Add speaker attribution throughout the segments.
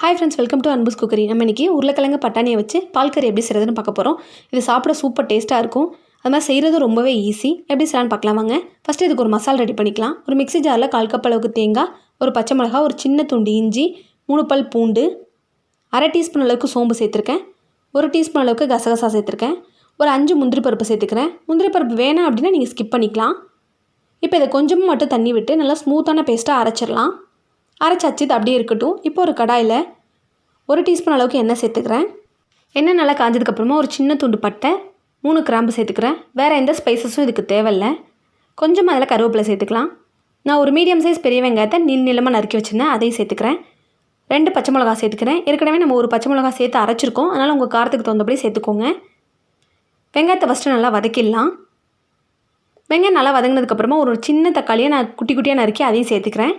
Speaker 1: Hi friends, welcome to Anbu's cookery. நம்ம இன்றைக்கி உருளைக்கிழங்கு பட்டாணியை வச்சு பால்கறி எப்படி செய்கிறதுன்னு பார்க்க போகிறோம். இது சாப்பிட சூப்பர் டேஸ்ட்டாக இருக்கும். அது மாதிரி செய்கிறது ரொம்பவே ஈஸி. எப்படி செய்யலான்னு பார்க்கலாம் வாங்க. ஃபஸ்ட்டு இதுக்கு ஒரு மசாலா ரெடி பண்ணிக்கலாம். ஒரு மிக்ஸி ஜாரில் 1/4 கப் அளவுக்கு தேங்காய், ஒரு பச்சை மிளகா, ஒரு சின்ன துண்டு இஞ்சி, 3 பல் பூண்டு, 1/2 டீஸ்பூன் அளவுக்கு சோம்பு சேர்த்துருக்கேன், 1 டீஸ்பூன் அளவுக்கு கசகசா சேர்த்துருக்கேன், ஒரு 5 முந்திரி பருப்பு சேர்த்துக்கிறேன். முந்திரி பருப்பு வேணாம் அப்படின்னா நீங்கள் ஸ்கிப் பண்ணிக்கலாம். இப்போ இதை கொஞ்சமாக மட்டும் தண்ணி விட்டு நல்லா ஸ்மூத்தான பேஸ்ட்டாக அரைச்சிடலாம். அரைச்சாச்சு, இது அப்படியே இருக்கட்டும். இப்போ ஒரு கடாயில் 1 டீஸ்பூன் அளவுக்கு எண்ணெய் சேர்த்துக்கிறேன். எண்ணெய் நல்லா காஞ்சதுக்கப்புறமா ஒரு சின்ன துண்டு பட்டை, 3 கிராம்பு சேர்த்துக்கிறேன். வேறு எந்த ஸ்பைசஸும் இதுக்கு தேவையில்லை. கொஞ்சமாக அதில் கருவேப்பிலை சேர்த்துக்கலாம். நான் ஒரு மீடியம் சைஸ் பெரிய வெங்காயத்தை நீளமாக நறுக்கி வச்சுருந்தேன், அதையும் சேர்த்துக்கிறேன். 2 பச்சை மிளகா சேர்த்துக்கிறேன். ஏற்கனவே நம்ம ஒரு பச்சை மிளகா சேர்த்து அரைச்சிருக்கோம், அதனால் உங்கள் காரத்துக்கு தகுந்தபடி சேர்த்துக்கோங்க. வெங்காயத்தை ஃபஸ்ட்டு நல்லா வதக்கிடலாம். வெங்காயம் நல்லா வதங்கினதுக்கப்புறமா ஒரு சின்ன தக்காளியை நான் குட்டி குட்டியாக நறுக்கி அதையும் சேர்த்துக்கிறேன்.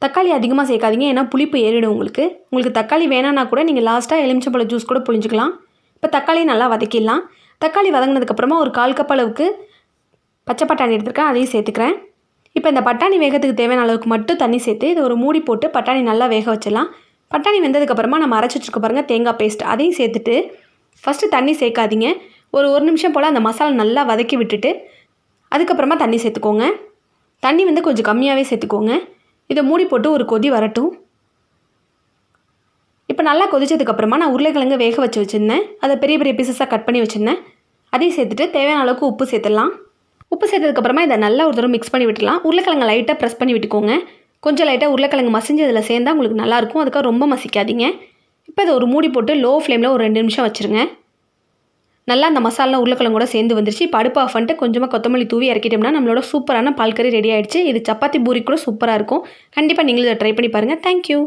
Speaker 1: தக்காளி அதிகமாக சேர்க்காதீங்க, ஏன்னா புளிப்பு ஏறிடும் உங்களுக்கு தக்காளி வேணான்னா கூட நீங்கள் லாஸ்ட்டாக எலுமிச்சம்பழம் ஜூஸ் கூட புளிஞ்சிக்கலாம். இப்போ தக்காளியை நல்லா வதக்கிடலாம். தக்காளி வதங்கினதுக்கப்புறமா ஒரு 1/4 கப் அளவுக்கு பச்சை பட்டாணி எடுத்துருக்கேன், அதையும் சேர்த்துக்கிறேன். இப்போ இந்த பட்டாணி வேகத்துக்கு தேவையான அளவுக்கு மட்டும் தண்ணி சேர்த்து இதை ஒரு மூடி போட்டு பட்டாணி நல்லா வேக வச்சிடலாம். பட்டாணி வெந்ததுக்கப்புறமா நம்ம அரைச்சி வச்சுருக்க பாருங்கள் தேங்காய் பேஸ்ட், அதையும் சேர்த்துட்டு ஃபஸ்ட்டு தண்ணி சேர்க்காதீங்க. ஒரு நிமிஷம் போல் அந்த மசாலா நல்லா வதக்கி விட்டுட்டு அதுக்கப்புறமா தண்ணி சேர்த்துக்கோங்க. தண்ணி கொஞ்சம் கம்மியாகவே சேர்த்துக்கோங்க. இதை மூடி போட்டு ஒரு கொதி வரட்டும். இப்போ நல்லா கொதிச்சதுக்கப்புறமா நான் உருளைக்கிழங்கு வேக வச்சு வச்சுருந்தேன், அதை பெரிய பெரிய பீசஸாக கட் பண்ணி வச்சுருந்தேன், அதையும் சேர்த்துட்டு தேவையான அளவுக்கு உப்பு சேர்த்துடலாம். உப்பு சேர்த்ததுக்கப்புறமா இதை நல்லா ஒரு தடவை மிக்ஸ் பண்ணி விட்டுலாம். உருளைக்கிழங்கு லைட்டாக ப்ரெஸ் பண்ணி விட்டுக்கோங்க. கொஞ்சம் லைட்டாக உருளைக்கிழங்கு மசிஞ்சு அதில் சேர்ந்தால் உங்களுக்கு நல்லாயிருக்கும். அதுக்காக ரொம்ப மசிக்காதீங்க. இப்போ இதை ஒரு மூடி போட்டு லோ ஃப்ளேமில் ஒரு 2 நிமிஷம் வச்சுருங்க. நல்லா அந்த மசாலா உருளைக்கிழங்கோட சேர்ந்து வந்துருச்சு. இப்போ அடுப்பு ஆஃப் பண்ணிட்டு கொஞ்சமாக கொத்தமல்லி தூவி இறக்கிட்டோம்னா நம்மளோட சூப்பரான பால்கறி ரெடி ஆகிடுச்சு. இது சப்பாத்தி பூரி கூட சூப்பராக இருக்கும். கண்டிப்பாக நீங்களும் இதை ட்ரை பண்ணி பாருங்கள். தேங்க்யூ.